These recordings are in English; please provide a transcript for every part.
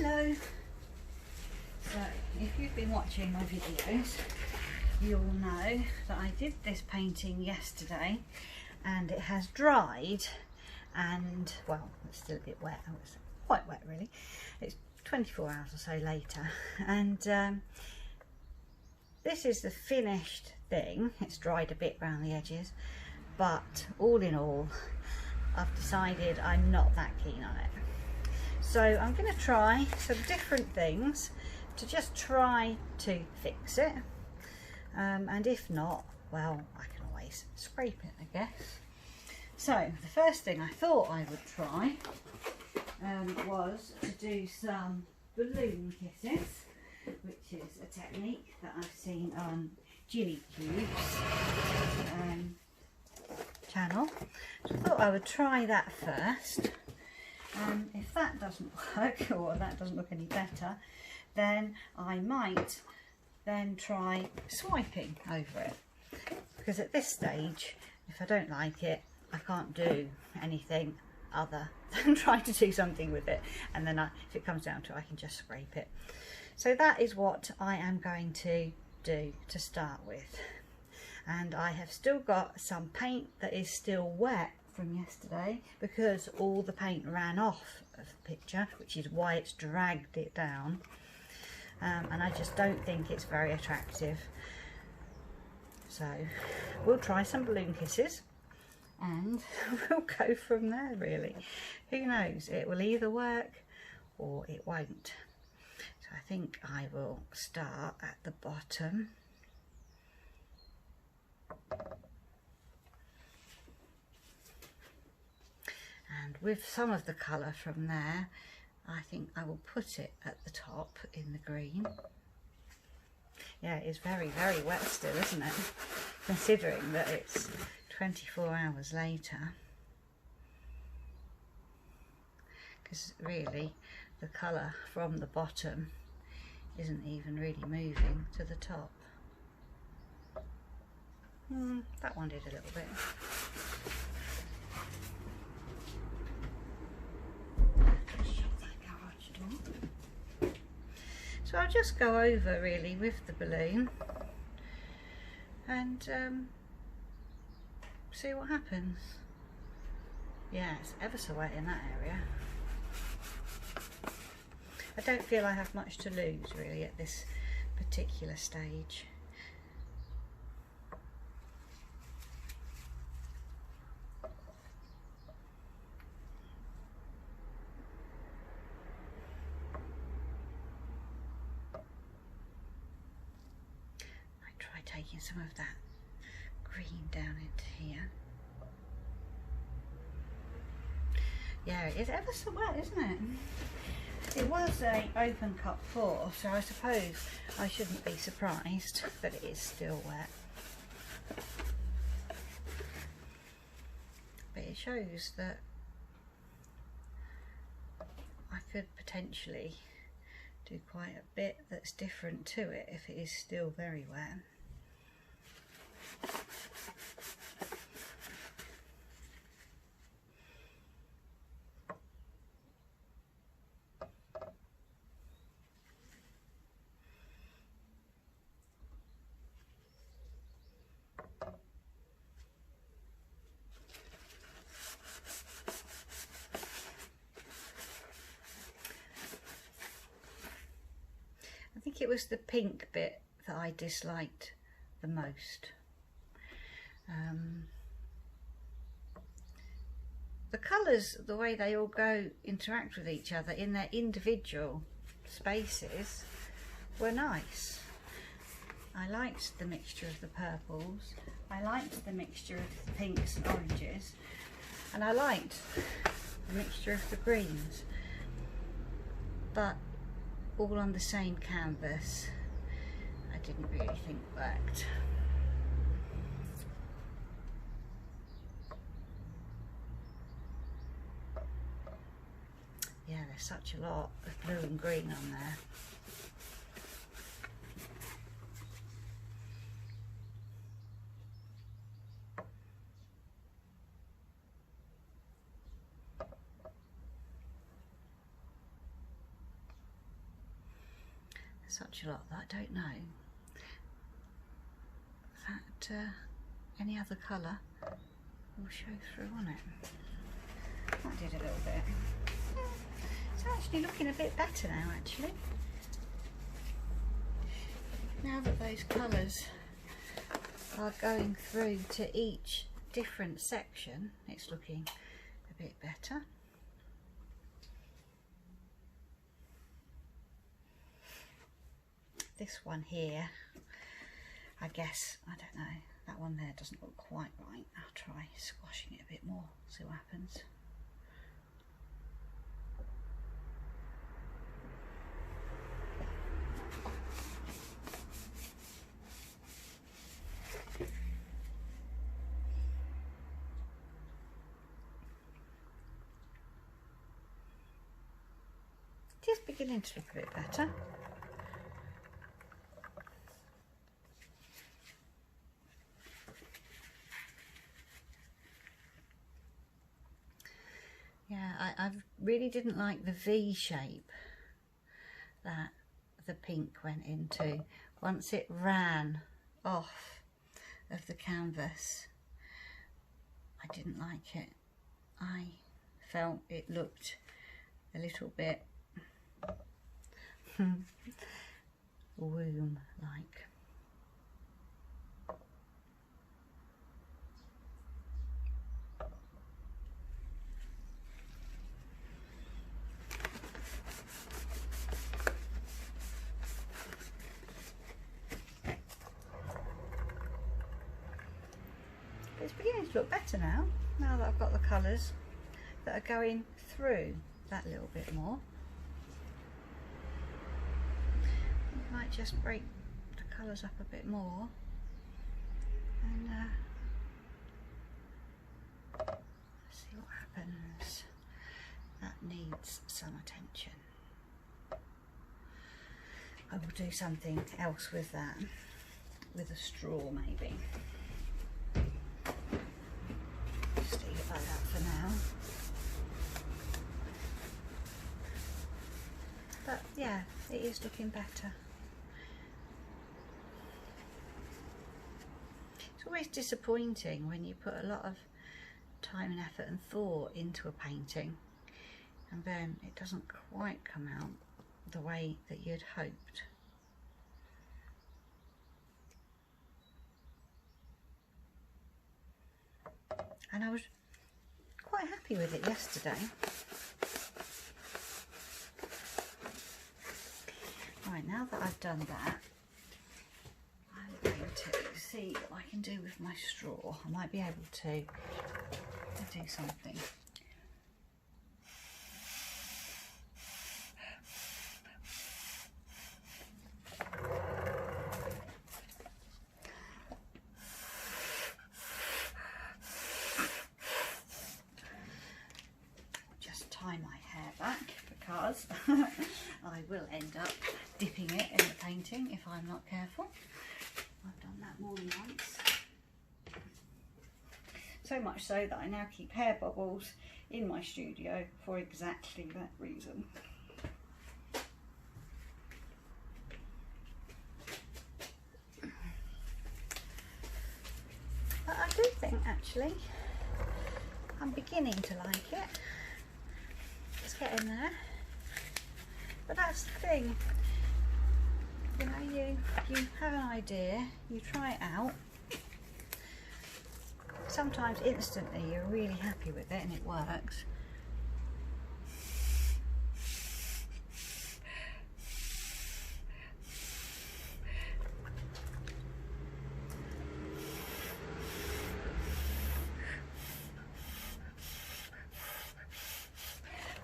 Hello. So if you've been watching my videos, you'll know that I did this painting yesterday and it has dried, and well, it's still a bit wet. Oh, it's quite wet really. It's 24 hours or so later, and this is the finished thing. It's dried a bit around the edges, but all in all I've decided I'm not that keen on it. So I'm going to try some different things to just try to fix it, and if not, well, I can always scrape it, I guess. So the first thing I thought I would try was to do some balloon kisses, which is a technique that I've seen on Gilly Kube's channel. So I thought I would try that first. If that doesn't work, or that doesn't look any better, then I might then try swiping over it, because at this stage, if I don't like it, I can't do anything other than try to do something with it, and then if it comes down to it, I can just scrape it. So that is what I am going to do to start with. And I have still got some paint that is still wet from yesterday, because all the paint ran off of the picture, which is why it's dragged it down, and I just don't think it's very attractive. So we'll try some balloon kisses and we'll go from there really. Who knows, it will either work or it won't. So I think I will start at the bottom. And with some of the colour from there, I think I will put it at the top in the green. Yeah, it's very, very wet still, isn't it? Considering that it's 24 hours later. Because really, the colour from the bottom isn't even really moving to the top. That one did a little bit. So I'll just go over really with the balloon and see what happens. Yeah, it's ever so wet in that area. I don't feel I have much to lose really at this particular stage. Taking some of that green down into here. Yeah, it is ever so wet, isn't it? It was a open cup pour, so I suppose I shouldn't be surprised that it is still wet. But it shows that I could potentially do quite a bit that's different to it if it is still very wet. I think it was the pink bit that I disliked the most. The colours, the way they all interact with each other in their individual spaces, were nice. I liked the mixture of the purples, I liked the mixture of the pinks and oranges, and I liked the mixture of the greens, but all on the same canvas I didn't really think worked. Yeah, there's such a lot of blue and green on there. such a lot that I don't know that any other colour will show through on it. That did a little bit. It's actually looking a bit better now actually. Now that those colours are going through to each different section, it's looking a bit better. This one here, I guess, I don't know, that one there doesn't look quite right. I'll try squashing it a bit more, see what happens. It is beginning to look a bit better. Yeah, I really didn't like the V shape that the pink went into. Once it ran off of the canvas, I didn't like it. I felt it looked a little bit womb-like. But it's beginning to look better now that I've got the colours that are going through that little bit more. Might just break the colours up a bit more and see what happens. That needs some attention. I will do something else with that, with a straw maybe. Just leave it like that for now. But yeah, it is looking better. It's always disappointing when you put a lot of time and effort and thought into a painting and then it doesn't quite come out the way that you'd hoped. And I was quite happy with it yesterday. Right, now that I've done that, I'm going to see what I can do with my straw. I might be able to do something. Just tie my hair back because I will end up dipping it in the painting if I'm not careful. I've done that more than once. So much so that I now keep hair bubbles in my studio for exactly that reason. But I do think actually I'm beginning to like it. It's getting there. But that's the thing. You know, you have an idea, you try it out. Sometimes instantly you're really happy with it and it works.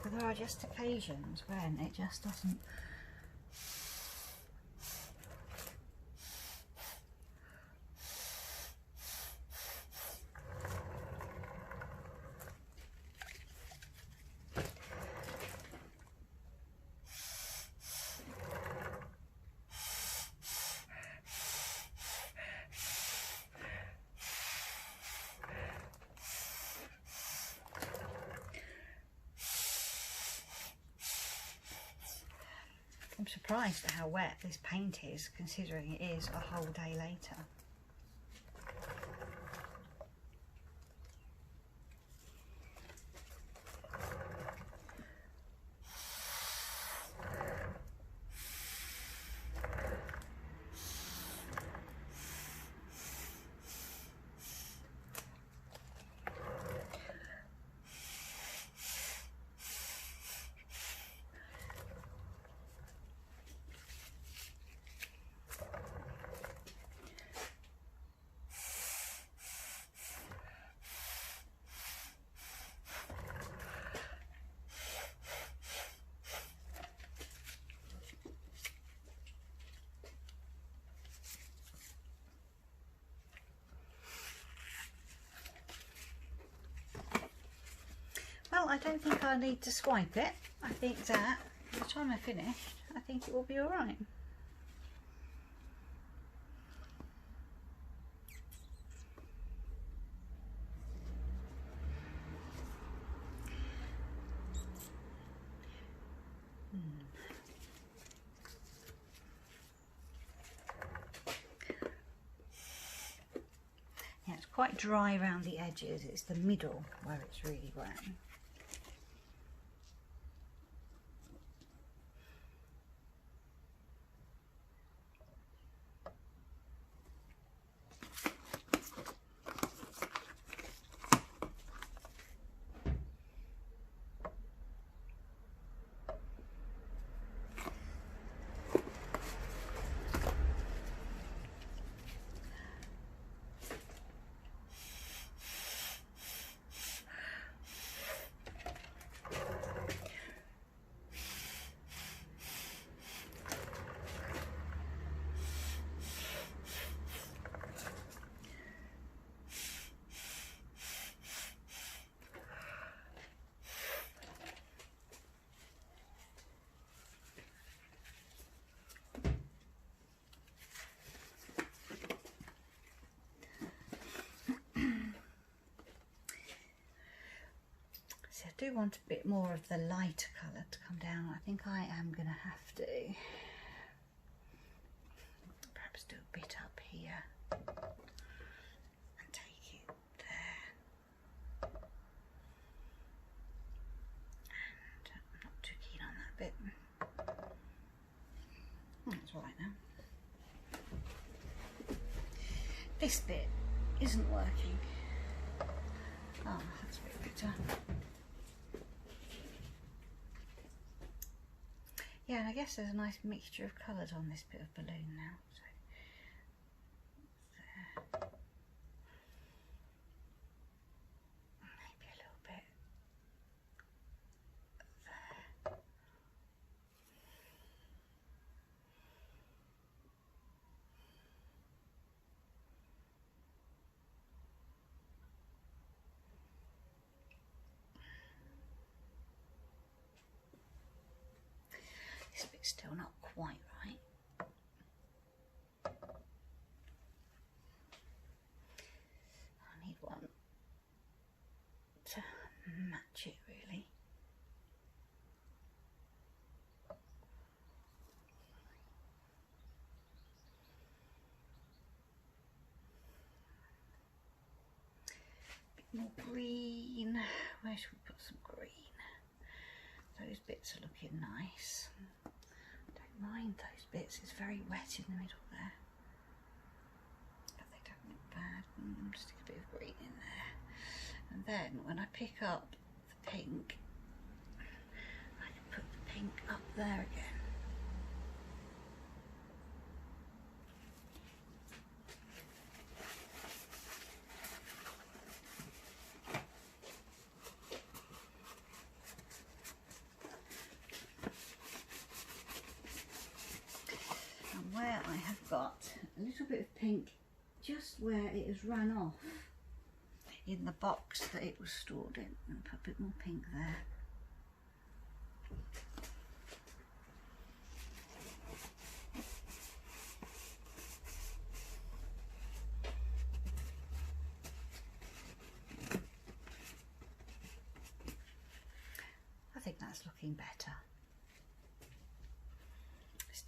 But there are just occasions when it just doesn't. I'm surprised at how wet this paint is, considering it is a whole day later. Well, I don't think I need to swipe it. I think that by the time I finish, I think it will be all right. Yeah, it's quite dry around the edges. It's the middle where it's really brown. I do want a bit more of the lighter colour to come down. I think I am going to have to perhaps do a bit up here and take it there. And I'm not too keen on that bit. That's all right now. This bit isn't working. Oh, that's a bit better. Yeah, and I guess there's a nice mixture of colours on this bit of balloon now. So there. Maybe a little bit there. This bit's still not quite right. I need one to match it really. A bit more green. Where should we put some green? Those bits are looking nice. Don't mind those bits, it's very wet in the middle there. But they don't look bad. Stick a bit of green in there. And then when I pick up the pink, I can put the pink up there again. Where I have got a little bit of pink just where it has run off in the box that it was stored in, and put a bit more pink there. I think that's looking better.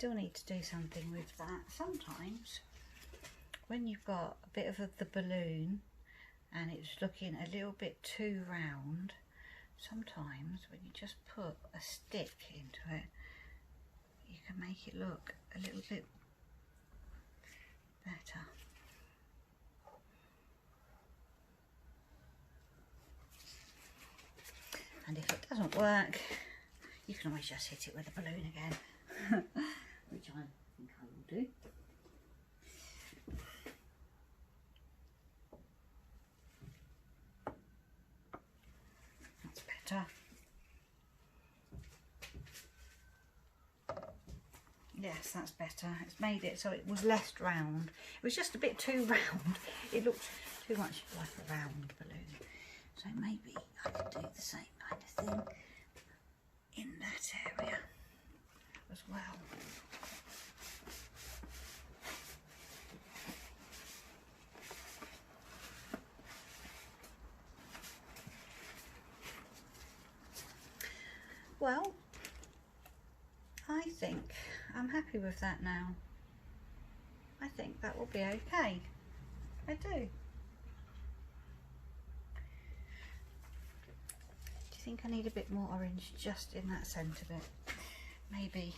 still need to do something with that. Sometimes when you've got a bit of the balloon and it's looking a little bit too round, sometimes when you just put a stick into it, you can make it look a little bit better. And if it doesn't work, you can always just hit it with a balloon again, which I think I will do. That's better. Yes, that's better. It's made it so it was less round. It was just a bit too round. It looked too much like a round balloon. So maybe I could do the same kind of thing in that area as well. Well, I think I'm happy with that now. I think that will be okay. I do. Do you think I need a bit more orange just in that centre bit? Maybe.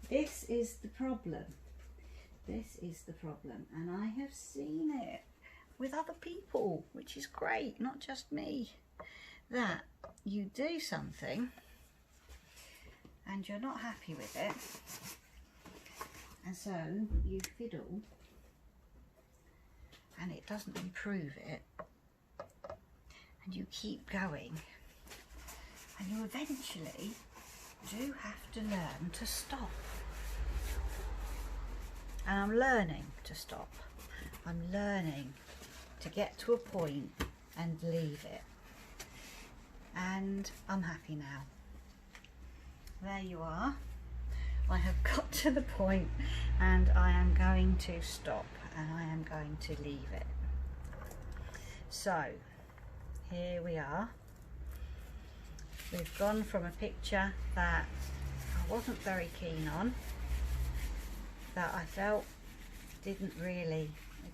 This is the problem. This is the problem, and I have seen it with other people, which is great, not just me. That you do something and you're not happy with it, and so you fiddle and it doesn't improve it, and you keep going, and you eventually do have to learn to stop. And I'm learning to stop. I'm learning to get to a point and leave it. And I'm happy now. There you are. I have got to the point and I am going to stop and I am going to leave it. So here we are. We've gone from a picture that I wasn't very keen on, that I felt it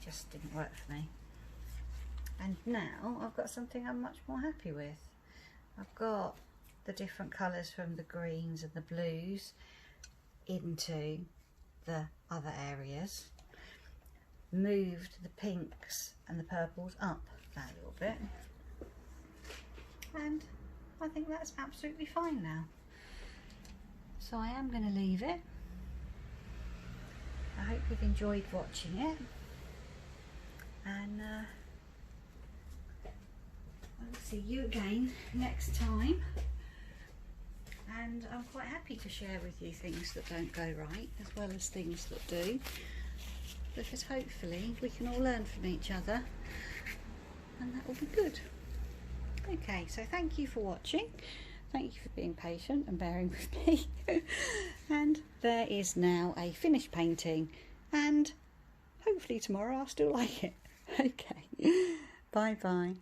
just didn't work for me. And now I've got something I'm much more happy with. I've got the different colours from the greens and the blues into the other areas, moved the pinks and the purples up a little bit, and I think that's absolutely fine now. So I am going to leave it. I hope you've enjoyed watching it, and I'll see you again next time. And I'm quite happy to share with you things that don't go right as well as things that do, because hopefully we can all learn from each other and that will be good. Okay, so thank you for watching. Thank you for being patient and bearing with me. And there is now a finished painting, and hopefully tomorrow I'll still like it. Okay, bye bye.